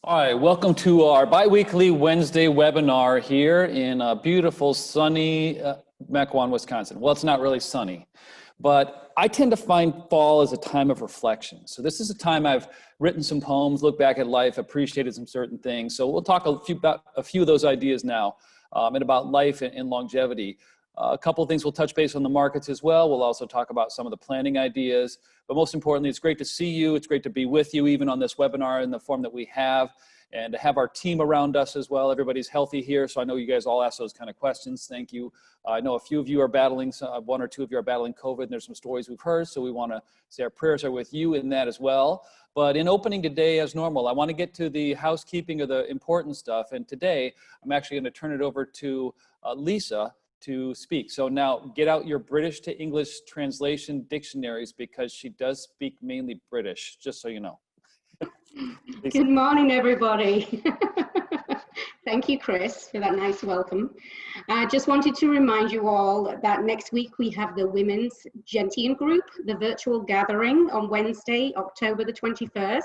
All right, welcome to our bi-weekly Wednesday webinar here in beautiful, sunny Mequon, Wisconsin. Well, it's not really sunny, but I tend to find fall as a time of reflection. So this is a time I've written some poems, looked back at life, appreciated some certain things. So we'll talk about a few of those ideas now and about life and longevity. A couple of things we'll touch base on the markets as well. We'll also talk about some of the planning ideas. But most importantly, it's great to see you. It's great to be with you, even on this webinar in the form that we have, and to have our team around us as well. Everybody's healthy here, so I know you guys all ask those kind of questions. Thank you. I know a few of you are battling, one or two of you are battling COVID, and there's some stories we've heard, so we want to say our prayers are with you in that as well. But in opening today, as normal, I want to get to the housekeeping of the important stuff, and today I'm actually going to turn it over to Lisa to speak. So now get out your British to English translation dictionaries, because she does speak mainly British, just so you know. Good morning, everybody. Thank you, Chris, for that nice welcome. I just wanted to remind you all that next week we have the Women's Gentian group, the virtual gathering on Wednesday, October the 21st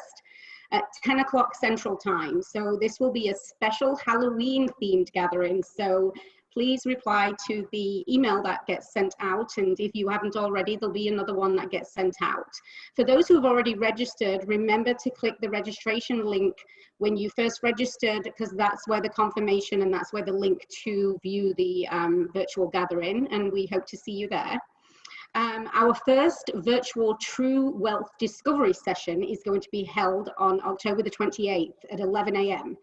at 10 o'clock Central Time. So this will be a special Halloween themed gathering. So please reply to the email that gets sent out, and if you haven't already, there'll be another one that gets sent out. For those who have already registered, remember to click the registration link when you first registered, because that's where the confirmation and that's where the link to view the virtual gathering, and we hope to see you there. Our first virtual True Wealth Discovery session is going to be held on October the 28th at 11 a.m.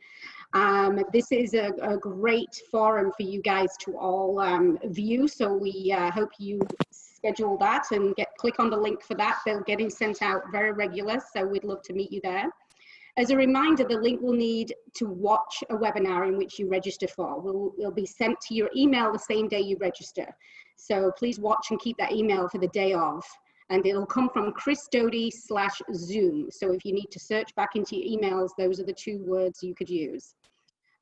This is a great forum for you guys to all view, so we hope you schedule that and click on the link for that. They're getting sent out very regular, so we'd love to meet you there. As a reminder, the link will need to watch a webinar in which you register for. Will be sent to your email the same day you register. So please watch and keep that email for the day of. And it'll come from Chris Doughty/Zoom. So if you need to search back into your emails, those are the two words you could use.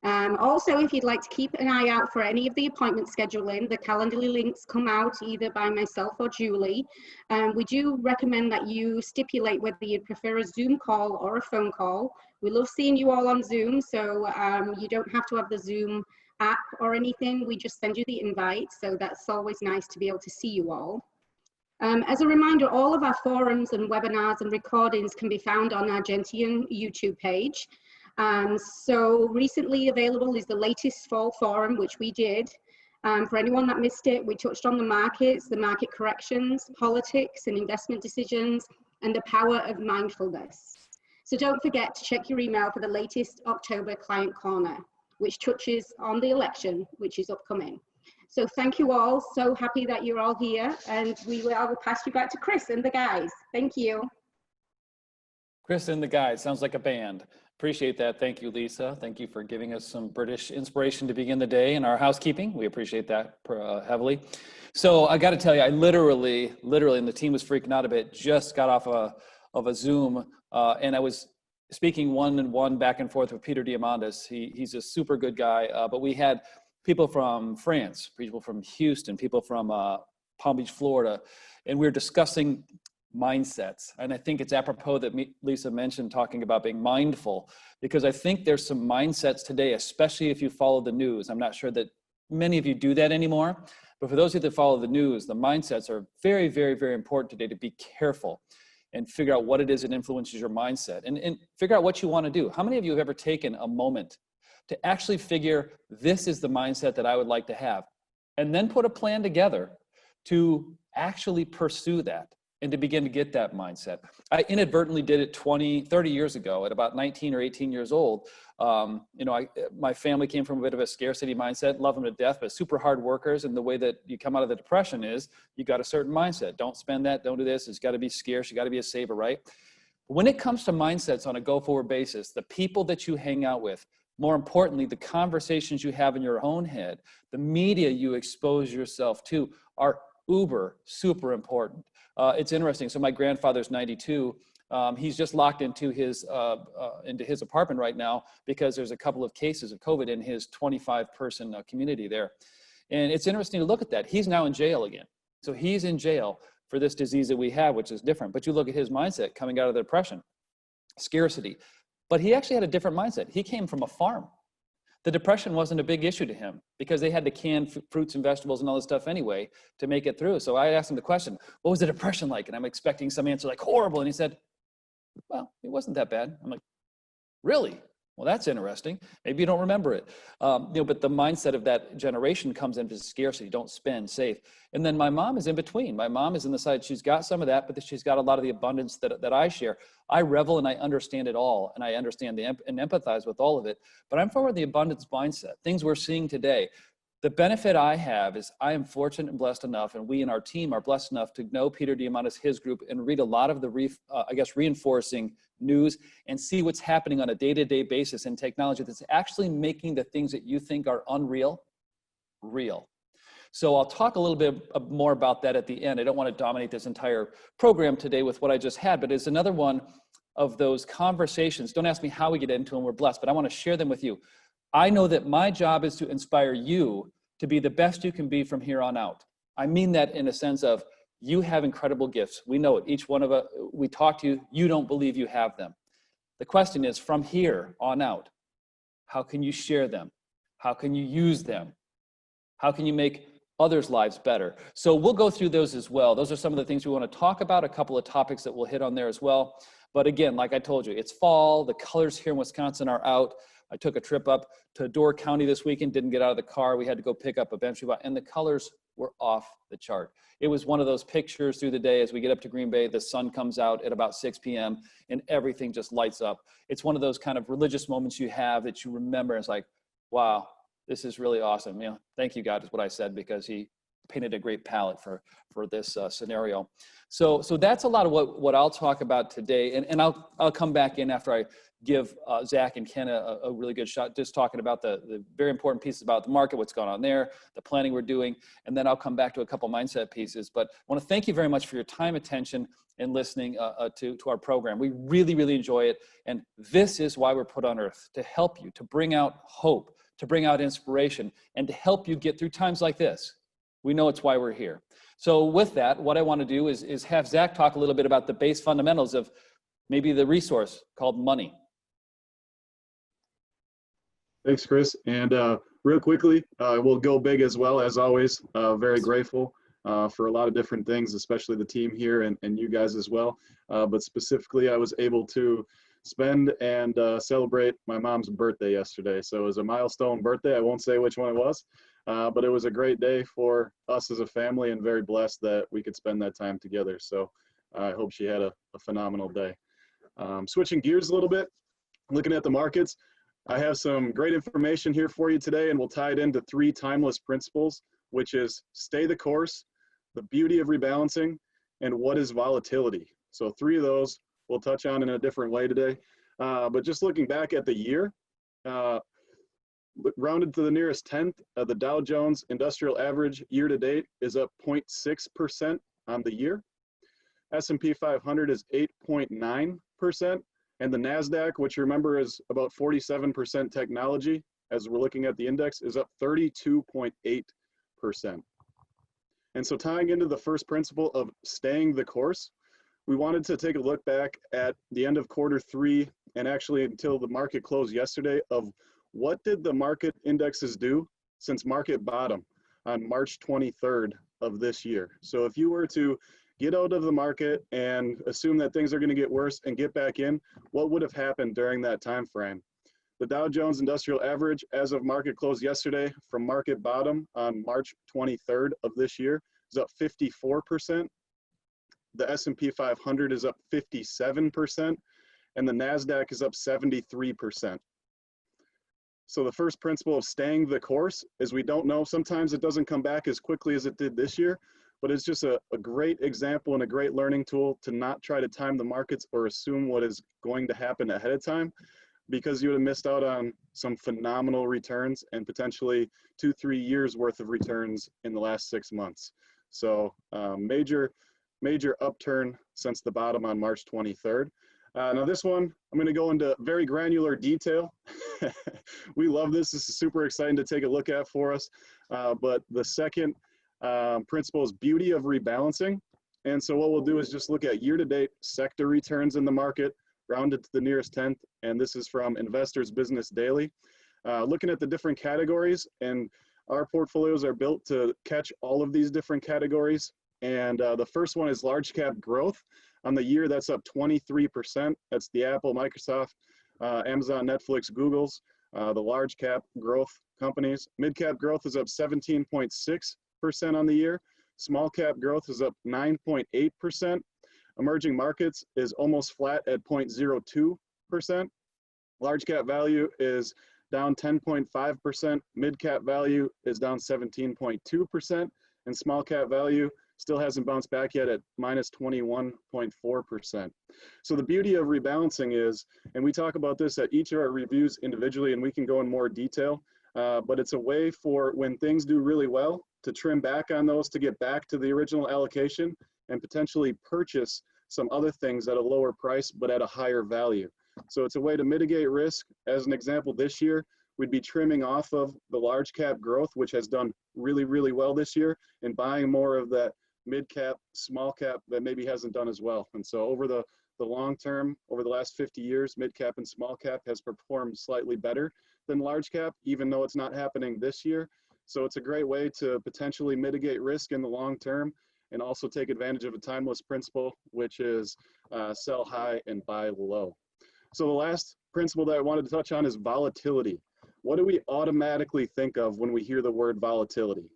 Also, if you'd like to keep an eye out for any of the appointment scheduling, the Calendly links come out either by myself or Julie. We do recommend that you stipulate whether you'd prefer a Zoom call or a phone call. We love seeing you all on Zoom, so you don't have to have the Zoom app or anything. We just send you the invite, so that's always nice to be able to see you all. As a reminder, all of our forums and webinars and recordings can be found on our Gentian YouTube page. So recently available is the latest fall forum, which we did. For anyone that missed it, we touched on the markets, the market corrections, politics and investment decisions, and the power of mindfulness. So don't forget to check your email for the latest October Client Corner, which touches on the election, which is upcoming. So thank you all. So happy that you're all here, and I will pass you back to Chris and the guys. Thank you. Chris and the guys, sounds like a band. Appreciate that. Thank you, Lisa. Thank you for giving us some British inspiration to begin the day in our housekeeping. We appreciate that heavily. So I got to tell you, I literally, and the team was freaking out a bit, just got off of a Zoom, and I was speaking one-on-one back and forth with Peter Diamandis. He's a super good guy, but we had people from France, people from Houston, people from Palm Beach, Florida, and we were discussing mindsets. And I think it's apropos that Lisa mentioned talking about being mindful, because I think there's some mindsets today, especially if you follow the news. I'm not sure that many of you do that anymore, but for those of you that follow the news, the mindsets are very, very, very important today to be careful and figure out what it is that influences your mindset and figure out what you want to do. How many of you have ever taken a moment to actually figure, this is the mindset that I would like to have, and then put a plan together to actually pursue that and to begin to get that mindset? I inadvertently did it 30 years ago at about 19 or 18 years old. My family came from a bit of a scarcity mindset, love them to death, but super hard workers. And the way that you come out of the depression is you got a certain mindset. Don't spend that, don't do this. It's got to be scarce. You got to be a saver, right? When it comes to mindsets on a go-forward basis, the people that you hang out with, more importantly, the conversations you have in your own head, the media you expose yourself to are super important. It's interesting. So my grandfather's 92. He's just locked into his apartment right now because there's a couple of cases of COVID in his 25-person community there. And it's interesting to look at that. He's now in jail again. So he's in jail for this disease that we have, which is different. But you look at his mindset coming out of the depression, scarcity. But he actually had a different mindset. He came from a farm. The depression wasn't a big issue to him because they had to can fruits and vegetables and all this stuff anyway to make it through. So I asked him the question, what was the depression like? And I'm expecting some answer like horrible. And he said, well, it wasn't that bad. I'm like, really? Well, that's interesting. Maybe you don't remember it. But the mindset of that generation comes into scarcity. Don't spend, save. And then my mom is in between. My mom is in the side, she's got some of that, but she's got a lot of the abundance that I share. I revel and I understand it all. And I understand and empathize with all of it. But I'm for the abundance mindset, things we're seeing today. The benefit I have is I am fortunate and blessed enough, and we and our team are blessed enough to know Peter Diamandis, his group, and read a lot of the, reinforcing news and see what's happening on a day-to-day basis in technology that's actually making the things that you think are unreal, real. So I'll talk a little bit more about that at the end. I don't want to dominate this entire program today with what I just had, but it's another one of those conversations. Don't ask me how we get into them, we're blessed, but I want to share them with you. I know that my job is to inspire you to be the best you can be from here on out. I mean that in a sense of you have incredible gifts. We know it. Each one of us, we talk to you, you don't believe you have them. The question is, from here on out, how can you share them? How can you use them? How can you make others' lives better? So we'll go through those as well. Those are some of the things we want to talk about, a couple of topics that we'll hit on there as well. But again, like I told you, it's fall. The colors here in Wisconsin are out. I took a trip up to Door County this weekend, didn't get out of the car. We had to go pick up a bench, and the colors were off the chart. It was one of those pictures through the day as we get up to Green Bay, the sun comes out at about 6 p.m. and everything just lights up. It's one of those kind of religious moments you have that you remember. It's like, wow, this is really awesome. You know, thank you, God, is what I said, because he painted a great palette for this scenario. So that's a lot of what I'll talk about today. And I'll come back in after I give Zach and Ken a really good shot, just talking about the very important pieces about the market, what's going on there, the planning we're doing, and then I'll come back to a couple mindset pieces. But I want to thank you very much for your time, attention, and listening to our program. We really, really enjoy it. And this is why we're put on earth, to help you, to bring out hope, to bring out inspiration, and to help you get through times like this. We know it's why we're here. So with that, what I want to do is have Zach talk a little bit about the base fundamentals of maybe the resource called money. Thanks, Chris. And real quickly, we'll go big as well, as always. Very grateful for a lot of different things, especially the team here and you guys as well. But specifically, I was able to spend and celebrate my mom's birthday yesterday. So it was a milestone birthday. I won't say which one it was, but it was a great day for us as a family, and very blessed that we could spend that time together. So I hope she had a phenomenal day. Switching gears a little bit, looking at the markets, I have some great information here for you today, and we'll tie it into 3 timeless principles, which is stay the course, the beauty of rebalancing, and what is volatility. So 3 of those we'll touch on in a different way today. But just looking back at the year, rounded to the nearest tenth, the Dow Jones Industrial Average year to date is up 0.6% on the year. S&P 500 is 8.9%. And the NASDAQ, which you remember is about 47% technology, as we're looking at the index, is up 32.8%. And so tying into the first principle of staying the course, we wanted to take a look back at the end of Q3 and actually until the market closed yesterday of what did the market indexes do since market bottom on March 23rd of this year. So if you were to get out of the market and assume that things are going to get worse and get back in, what would have happened during that time frame? The Dow Jones Industrial Average as of market close yesterday from market bottom on March 23rd of this year is up 54%. The S&P 500 is up 57%, and the NASDAQ is up 73%. So the first principle of staying the course is we don't know. Sometimes it doesn't come back as quickly as it did this year, but it's just a great example and a great learning tool to not try to time the markets or assume what is going to happen ahead of time, because you would have missed out on some phenomenal returns and potentially 2-3 years worth of returns in the last 6 months. So major upturn since the bottom on March 23rd. Now this one, I'm gonna go into very granular detail. We love this. This is super exciting to take a look at for us. But the second principle is beauty of rebalancing. And so what we'll do is just look at year-to-date sector returns in the market rounded to the nearest tenth, and this is from Investors Business Daily. Looking at the different categories, and our portfolios are built to catch all of these different categories. And the first one is large cap growth. On the year, that's up 23%. That's the Apple, Microsoft, Amazon, Netflix, Google's, the large cap growth companies. Mid cap growth is up 17.6% on the year. Small cap growth is up 9.8%. Emerging markets is almost flat at 0.02%. Large cap value is down 10.5%. Mid cap value is down 17.2%. And small cap value still hasn't bounced back yet at minus 21.4%. So the beauty of rebalancing is, and we talk about this at each of our reviews individually, and we can go in more detail, but it's a way for when things do really well to trim back on those to get back to the original allocation and potentially purchase some other things at a lower price, but at a higher value. So it's a way to mitigate risk. As an example, this year, we'd be trimming off of the large cap growth, which has done really, really well this year, and buying more of that mid cap, small cap that maybe hasn't done as well. And so over the long term, over the last 50 years, mid cap and small cap has performed slightly better than large cap, even though it's not happening this year. So it's a great way to potentially mitigate risk in the long term and also take advantage of a timeless principle, which is sell high and buy low. So the last principle that I wanted to touch on is volatility. What do we automatically think of when we hear the word volatility?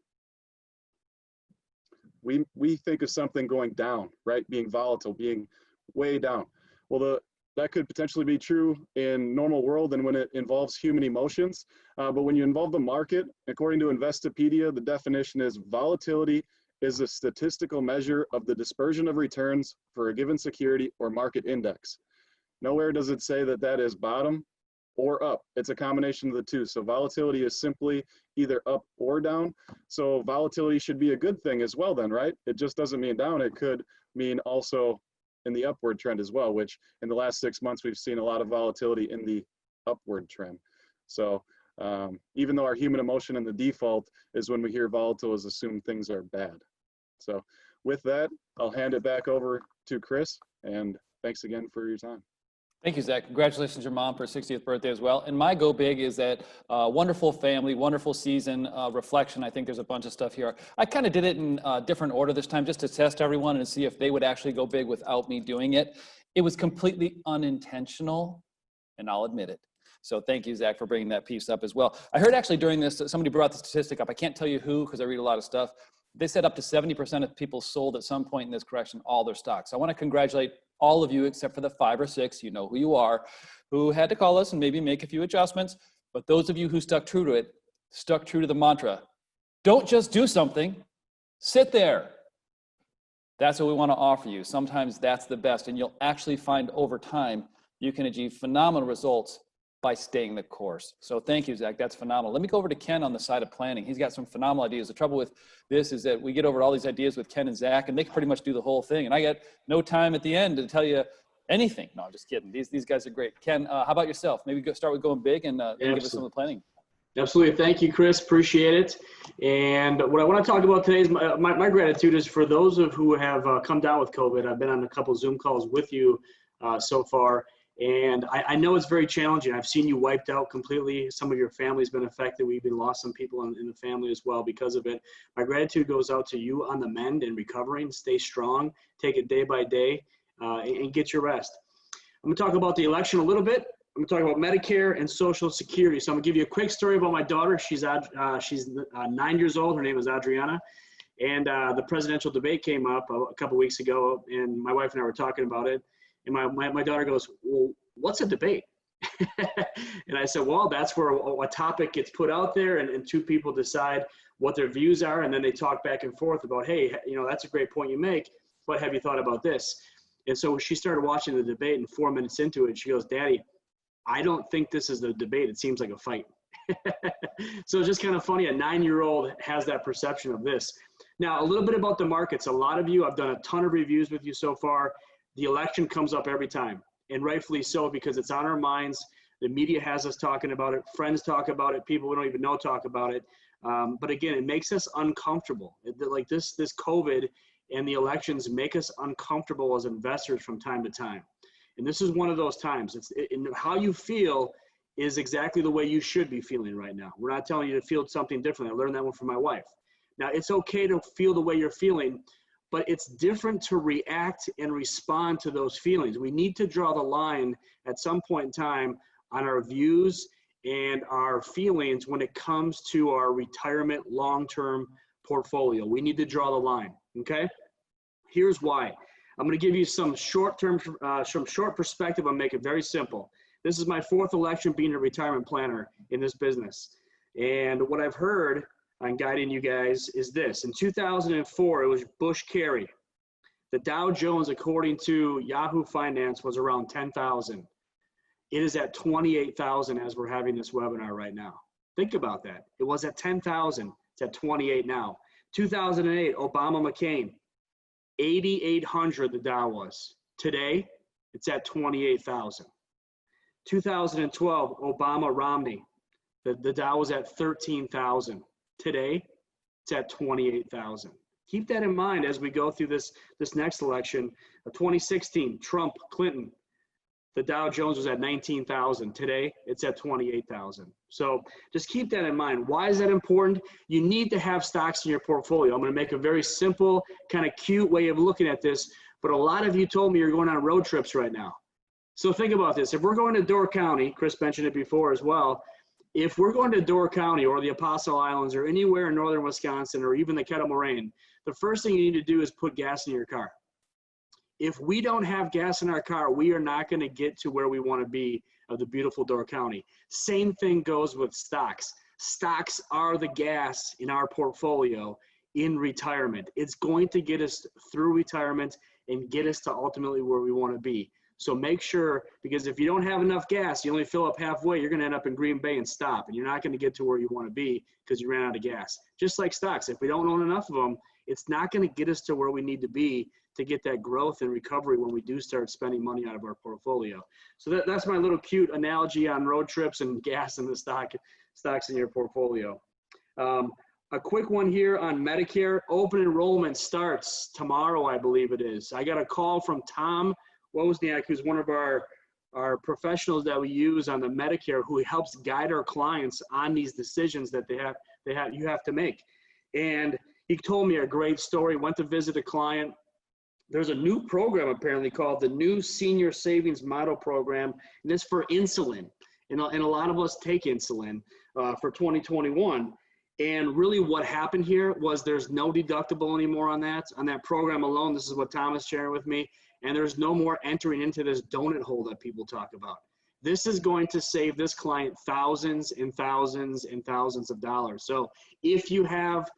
We think of something going down, right? Being volatile, being way down. Well, that could potentially be true in normal world and when it involves human emotions. But when you involve the market, according to Investopedia, the definition is volatility is a statistical measure of the dispersion of returns for a given security or market index. Nowhere does it say that that is bottom or up. It's a combination of the two. So volatility is simply either up or down. So volatility should be a good thing as well then, right? It just doesn't mean down. It could mean also in the upward trend as well, which in the last 6 months, we've seen a lot of volatility in the upward trend. So even though our human emotion and the default is when we hear volatile is assume things are bad. So with that, I'll hand it back over to Chris, and thanks again for your time. Thank you, Zach. Congratulations to your mom for her 60th birthday as well. And my go big is that wonderful family, wonderful season, reflection. I think there's a bunch of stuff here. I kind of did it in a different order this time just to test everyone and see if they would actually go big without me doing it. It was completely unintentional, and I'll admit it. So thank you, Zach, for bringing that piece up as well. I heard actually during this, somebody brought the statistic up. I can't tell you who because I read a lot of stuff. They said up to 70% of people sold at some point in this correction all their stocks. I want to congratulate all of you except for the 5 or 6, you know who you are, who had to call us and maybe make a few adjustments. But those of you who stuck true to it, stuck true to the mantra. Don't just do something, sit there. That's what we want to offer you. Sometimes that's the best, and you'll actually find over time you can achieve phenomenal results by staying the course. So thank you, Zach. That's phenomenal. Let me go over to Ken on the side of planning. He's got some phenomenal ideas. The trouble with this is that we get over all these ideas with Ken and Zach, and they can pretty much do the whole thing. And I get no time at the end to tell you anything. No, I'm just kidding. These guys are great. Ken, how about yourself? Maybe start with going big and give us some of the planning. Absolutely. Thank you, Chris. Appreciate it. And what I want to talk about today is my gratitude is for those of who have come down with COVID. I've been on a couple Zoom calls with you so far. And I know it's very challenging. I've seen you wiped out completely. Some of your family's been affected. We've been lost some people in the family as well because of it. My gratitude goes out to you on the mend and recovering. Stay strong. Take it day by day and get your rest. I'm going to talk about the election a little bit. I'm going to talk about Medicare and Social Security. So I'm going to give you a quick story about my daughter. She's 9 years old. Her name is Adriana. And the presidential debate came up a couple weeks ago, and my wife and I were talking about it. And my daughter goes, well, what's a debate? And I said, well, that's where a topic gets put out there and two people decide what their views are. And then they talk back and forth about, hey, that's a great point you make, but have you thought about this? And so she started watching the debate, and 4 minutes into it, she goes, Daddy, I don't think this is a debate. It seems like a fight. So it's just kind of funny. A 9-year-old has that perception of this. Now, a little bit about the markets. A lot of you, I've done a ton of reviews with you so far. The election comes up every time, and rightfully so, because it's on our minds. The media has us talking about it. Friends talk about it. People we don't even know talk about it. But again, it makes us uncomfortable. Like this COVID and the elections make us uncomfortable as investors from time to time. And this is one of those times. How you feel is exactly the way you should be feeling right now. We're not telling you to feel something different. I learned that one from my wife. Now, it's okay to feel the way you're feeling, but it's different to react and respond to those feelings. We need to draw the line at some point in time on our views and our feelings when it comes to our retirement long-term portfolio. We need to draw the line, okay? Here's why. I'm going to give you some short perspective. I'll make it very simple. This is my 4th election being a retirement planner in this business. And what I've heard on guiding you guys is this. In 2004, it was Bush Kerry. The Dow Jones, according to Yahoo Finance, was around 10,000. It is at 28,000 as we're having this webinar right now. Think about that. It was at 10,000. It's at 28 now. 2008, Obama McCain, 8,800 the Dow was. Today, it's at 28,000. 2012, Obama Romney, the Dow was at 13,000. Today, it's at 28,000. Keep that in mind as we go through this next election. 2016, Trump, Clinton, the Dow Jones was at 19,000. Today, it's at 28,000. So just keep that in mind. Why is that important? You need to have stocks in your portfolio. I'm going to make a very simple, kind of cute way of looking at this, but a lot of you told me you're going on road trips right now. So think about this. If we're going to Door County, Chris mentioned it before as well, if we're going to Door County or the Apostle Islands or anywhere in northern Wisconsin or even the Kettle Moraine, the first thing you need to do is put gas in your car. If we don't have gas in our car, we are not going to get to where we want to be of the beautiful Door County. Same thing goes with stocks. Stocks are the gas in our portfolio in retirement. It's going to get us through retirement and get us to ultimately where we want to be. So make sure, because if you don't have enough gas, you only fill up halfway, you're going to end up in Green Bay and stop, and you're not going to get to where you want to be because you ran out of gas. Just like stocks, if we don't own enough of them, it's not going to get us to where we need to be to get that growth and recovery when we do start spending money out of our portfolio. So that's my little cute analogy on road trips and gas in the stocks in your portfolio. A quick one here on Medicare. Open enrollment starts tomorrow, I believe it is. I got a call from Tom Wozniak, who's one of our professionals that we use on the Medicare, who helps guide our clients on these decisions that you have to make. And he told me a great story. Went to visit a client. There's a new program apparently called the New Senior Savings Model Program, and it's for insulin. And a lot of us take insulin for 2021. And really what happened here was there's no deductible anymore on that program alone. This is what Tom is sharing with me. And there's no more entering into this donut hole that people talk about. This is going to save this client thousands and thousands and thousands of dollars. So if you have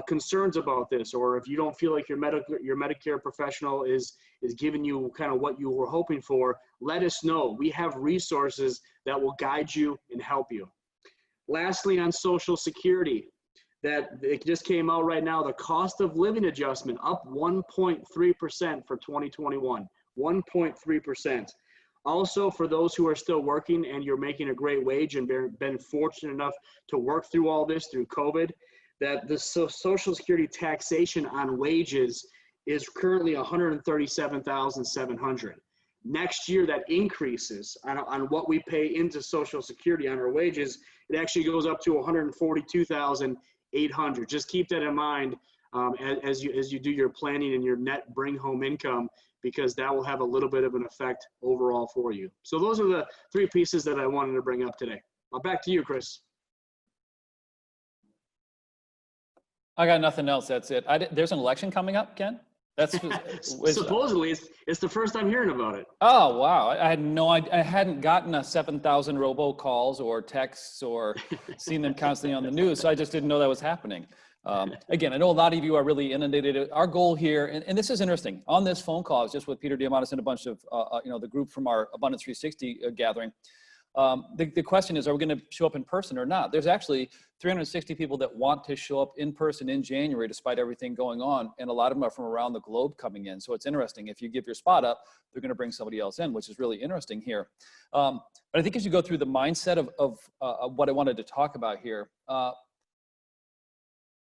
concerns about this, or if you don't feel like your Medicare professional is giving you kind of what you were hoping for, let us know. We have resources that will guide you and help you. Lastly, on Social Security, that it just came out right now, the cost of living adjustment up 1.3% for 2021, 1.3%. Also, for those who are still working and you're making a great wage and been fortunate enough to work through all this through COVID, that the Social Security taxation on wages is currently $137,700. Next year, that increases on what we pay into Social Security on our wages. It actually goes up to $142,800. Just keep that in mind as you do your planning and your net bring home income, because that will have a little bit of an effect overall for you. So those are the 3 pieces that I wanted to bring up today. Back to you, Chris. I got nothing else. That's it. There's an election coming up, Ken? That's supposedly it's the first I'm hearing about it. Oh wow! I had no idea. I hadn't gotten a 7,000 robocalls or texts or seen them constantly on the news, so I just didn't know that was happening. Again, I know a lot of you are really inundated. Our goal here, and this is interesting, on this phone call, is just with Peter Diamandis and a bunch of the group from our Abundance 360 gathering. The question is, are we going to show up in person or not? There's actually 360 people that want to show up in person in January despite everything going on, and a lot of them are from around the globe coming in. So it's interesting. If you give your spot up, they're going to bring somebody else in, which is really interesting here. But I think as you go through the mindset of what I wanted to talk about here,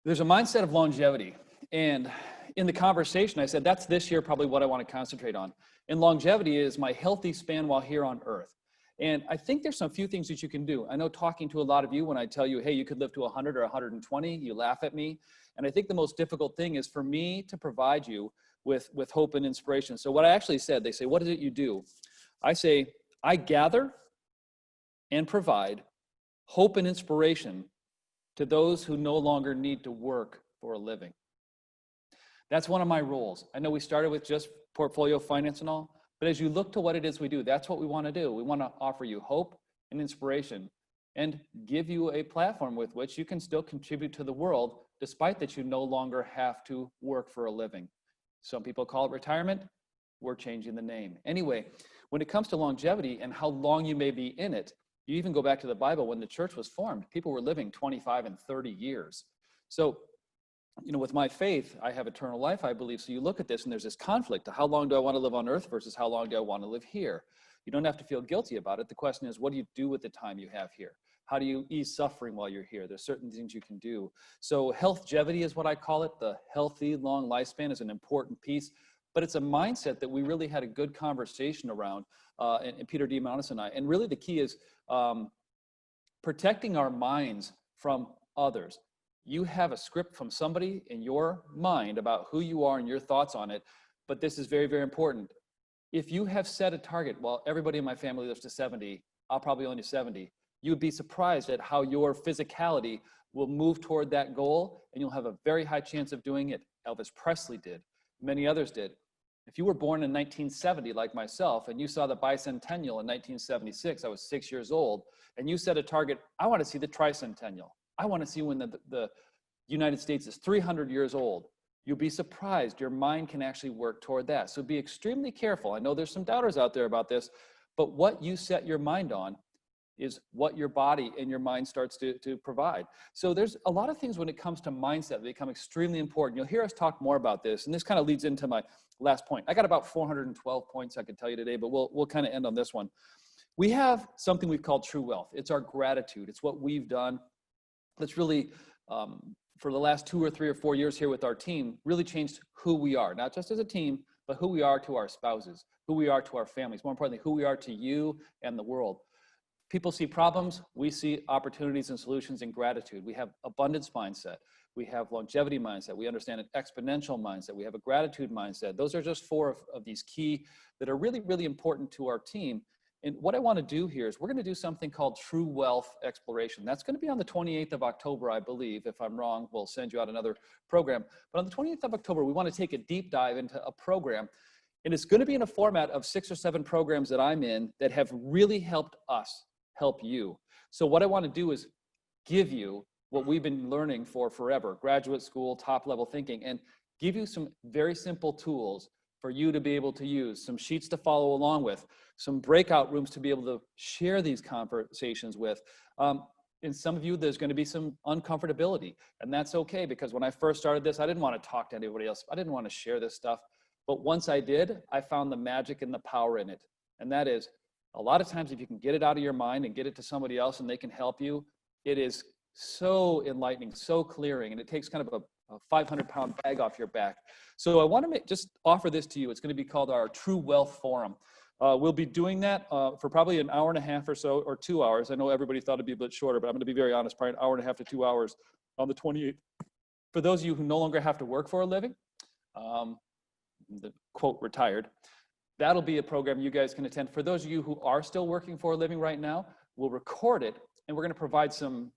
there's a mindset of longevity. And in the conversation, I said, that's this year probably what I want to concentrate on. And longevity is my healthy span while here on earth. And I think there's some few things that you can do. I know talking to a lot of you, when I tell you, hey, you could live to 100 or 120, you laugh at me. And I think the most difficult thing is for me to provide you with hope and inspiration. So what I actually said, they say, what is it you do? I say, I gather and provide hope and inspiration to those who no longer need to work for a living. That's one of my roles. I know we started with just portfolio finance and all, but as you look to what it is we do, that's what we want to do. We want to offer you hope and inspiration and give you a platform with which you can still contribute to the world, despite that you no longer have to work for a living. Some people call it retirement. We're changing the name. Anyway, when it comes to longevity and how long you may be in it, you even go back to the Bible. When the church was formed, people were living 25 and 30 years. So, you know, with my faith, I have eternal life, I believe. So you look at this and there's this conflict. How long do I want to live on earth versus how long do I want to live here? You don't have to feel guilty about it. The question is, what do you do with the time you have here? How do you ease suffering while you're here? There's certain things you can do. So healthgevity is what I call it. The healthy, long lifespan is an important piece, but it's a mindset that we really had a good conversation around, and Peter D. Mountis and I. And really the key is protecting our minds from others. You have a script from somebody in your mind about who you are and your thoughts on it, but this is very, very important. If you have set a target, well, everybody in my family lives to 70, I'll probably only 70. You would be surprised at how your physicality will move toward that goal, and you'll have a very high chance of doing it. Elvis Presley did, many others did. If you were born in 1970 like myself, and you saw the bicentennial in 1976, I was 6 years old, and you set a target, I want to see the tricentennial. I want to see when the United States is 300 years old. You'll be surprised. Your mind can actually work toward that. So be extremely careful. I know there's some doubters out there about this, but what you set your mind on is what your body and your mind starts to provide. So there's a lot of things when it comes to mindset that become extremely important. You'll hear us talk more about this, and this kind of leads into my last point. I got about 412 points I could tell you today, but we'll kind of end on this one. We have something we've called true wealth. It's our gratitude. It's what we've done. That's really, for the last 2 or 3 or 4 years here with our team, really changed who we are, not just as a team, but who we are to our spouses, who we are to our families, more importantly, who we are to you and the world. People see problems, we see opportunities and solutions in gratitude. We have abundance mindset. We have longevity mindset. We understand an exponential mindset. We have a gratitude mindset. Those are just 4 of these key that are really, really important to our team. And what I want to do here is we're going to do something called True Wealth Exploration. That's going to be on the 28th of October, I believe. If I'm wrong, we'll send you out another program. But on the 28th of October, we want to take a deep dive into a program. And it's going to be in a format of 6 or 7 programs that I'm in that have really helped us help you. So what I want to do is give you what we've been learning for forever, graduate school, top level thinking, and give you some very simple tools for you to be able to use, some sheets to follow along with, some breakout rooms to be able to share these conversations with. In some of you, there's going to be some uncomfortability, and that's okay, because when I first started this, I didn't want to talk to anybody else. I didn't want to share this stuff. But once I did, I found the magic and the power in it. And that is, a lot of times if you can get it out of your mind and get it to somebody else and they can help you, it is so enlightening, so clearing, and it takes kind of a 500-pound bag off your back. So I want to just offer this to you. It's going to be called our True Wealth Forum. We'll be doing that for probably an hour and a half or so, or 2 hours. I know everybody thought it'd be a bit shorter, but I'm going to be very honest, probably an hour and a half to 2 hours on the 28th. For those of you who no longer have to work for a living, the quote retired, that'll be a program you guys can attend. For those of you who are still working for a living right now, we'll record it, and we're going to provide some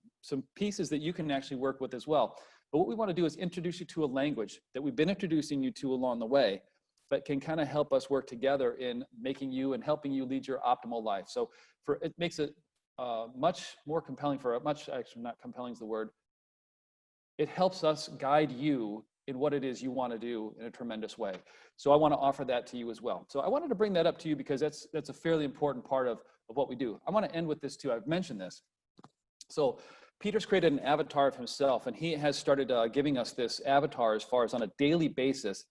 pieces that you can actually work with as well. But what we want to do is introduce you to a language that we've been introducing you to along the way, but can kind of help us work together in making you and helping you lead your optimal life. So it makes it much more compelling actually not compelling is the word. It helps us guide you in what it is you want to do in a tremendous way. So I want to offer that to you as well. So I wanted to bring that up to you because that's a fairly important part of what we do. I want to end with this too. I've mentioned this. So Peter's created an avatar of himself, and he has started giving us this avatar as far as on a daily basis.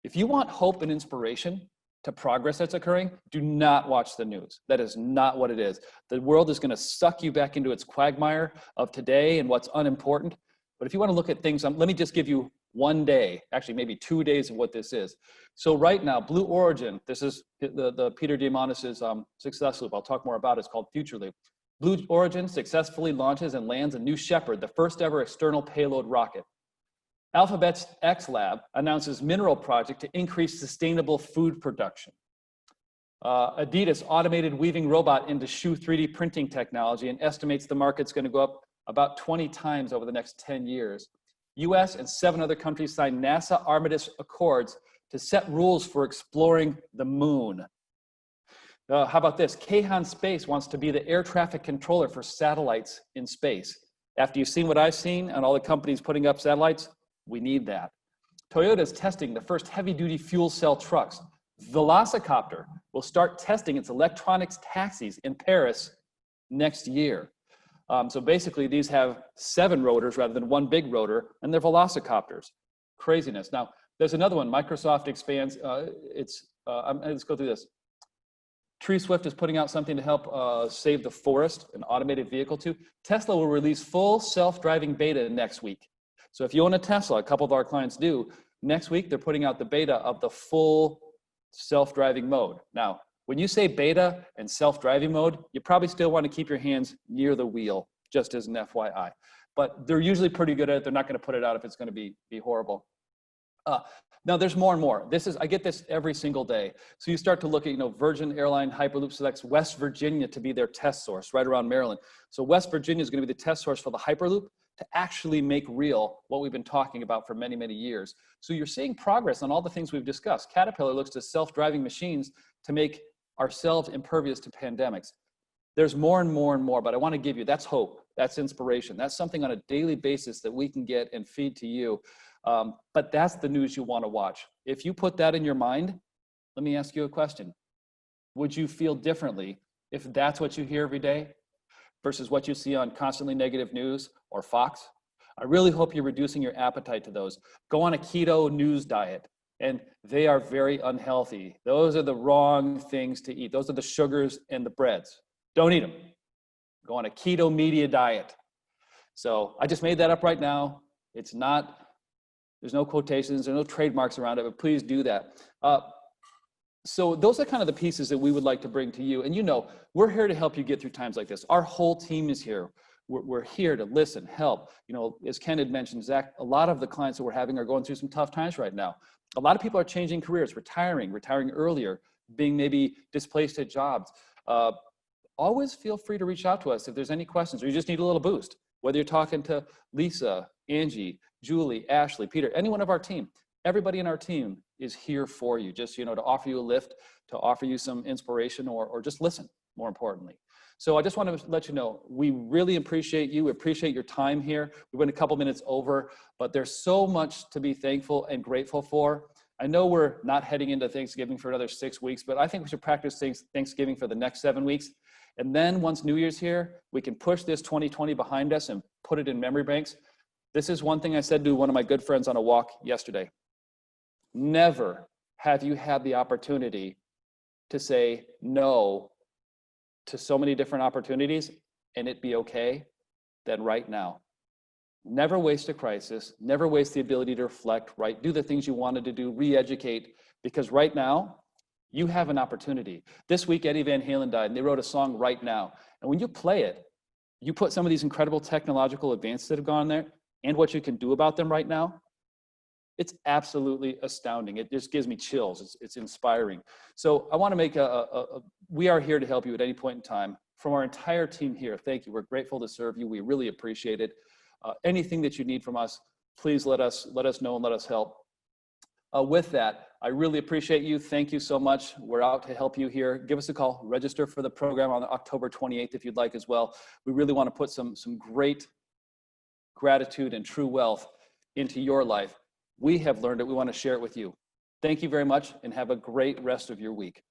If you want hope and inspiration to progress that's occurring, do not watch the news. That is not what it is. The world is going to suck you back into its quagmire of today and what's unimportant. But if you want to look at things, let me just give you 1 day, actually maybe 2 days of what this is. So right now, Blue Origin, this is the Peter Diamandis' success loop. I'll talk more about it. It's called Future Loop. Blue Origin successfully launches and lands a New Shepard, the first ever external payload rocket. Alphabet's X Lab announces mineral project to increase sustainable food production. Adidas automated weaving robot into shoe 3D printing technology and estimates the market's going to go up about 20 times over the next 10 years. US and 7 other countries signed NASA Armistice Accords to set rules for exploring the moon. How about this? Kahan Space wants to be the air traffic controller for satellites in space. After you've seen what I've seen and all the companies putting up satellites, we need that. Toyota is testing the first heavy-duty fuel cell trucks. Velociraptor will start testing its electronics taxis in Paris next year. So basically, these have 7 rotors rather than 1 big rotor, and they're Velociraptors. Craziness. Now, there's another one. Microsoft expands. Let's go through this. TreeSwift is putting out something to help save the forest, an automated vehicle too. Tesla will release full self-driving beta next week. So if you own a Tesla, a couple of our clients do, next week they're putting out the beta of the full self-driving mode. Now, when you say beta and self-driving mode, you probably still want to keep your hands near the wheel, just as an FYI. But they're usually pretty good at it. They're not going to put it out if it's going to be horrible. Now there's more and more. I get this every single day. So you start to look at, Virgin Airline Hyperloop selects West Virginia to be their test source, right around Maryland. So West Virginia is going to be the test source for the Hyperloop to actually make real what we've been talking about for many, many years. So you're seeing progress on all the things we've discussed. Caterpillar looks to self-driving machines to make ourselves impervious to pandemics. There's more and more and more, but I want to give you, that's hope, that's inspiration. That's something on a daily basis that we can get and feed to you. But that's the news you want to watch. If you put that in your mind, let me ask you a question. Would you feel differently if that's what you hear every day versus what you see on constantly negative news or Fox? I really hope you're reducing your appetite to those. Go on a keto news diet, and they are very unhealthy. Those are the wrong things to eat. Those are the sugars and the breads. Don't eat them. Go on a keto media diet. So I just made that up right now. It's not, there's no quotations, there's no trademarks around it, but please do that. So those are kind of the pieces that we would like to bring to you. And we're here to help you get through times like this. Our whole team is here. We're here to listen, help. As Ken had mentioned, Zach, a lot of the clients that we're having are going through some tough times right now. A lot of people are changing careers, retiring earlier, being maybe displaced at jobs. Always feel free to reach out to us if there's any questions or you just need a little boost. Whether you're talking to Lisa, Angie, Julie, Ashley, Peter, any one of our team, everybody in our team is here for you, just, to offer you a lift, to offer you some inspiration or just listen, more importantly. So I just want to let you know, we really appreciate you. We appreciate your time here. We went a couple minutes over, but there's so much to be thankful and grateful for. I know we're not heading into Thanksgiving for another 6 weeks, but I think we should practice Thanksgiving for the next 7 weeks. And then once New Year's here, we can push this 2020 behind us and put it in memory banks. This is one thing I said to one of my good friends on a walk yesterday. Never have you had the opportunity to say no to so many different opportunities and it be okay than right now. Never waste a crisis, never waste the ability to reflect, right? Do the things you wanted to do, re-educate, because right now, you have an opportunity. This week, Eddie Van Halen died, and they wrote a song, Right Now. And when you play it, you put some of these incredible technological advances that have gone there and what you can do about them right now, it's absolutely astounding. It just gives me chills. It's inspiring. So I want to make we are here to help you at any point in time. From our entire team here, thank you. We're grateful to serve you. We really appreciate it. Anything that you need from us, please let us know and let us help. With that, I really appreciate you. Thank you so much. We're out to help you here. Give us a call. Register for the program on October 28th if you'd like as well. We really want to put some great gratitude and true wealth into your life. We have learned it. We want to share it with you. Thank you very much and have a great rest of your week.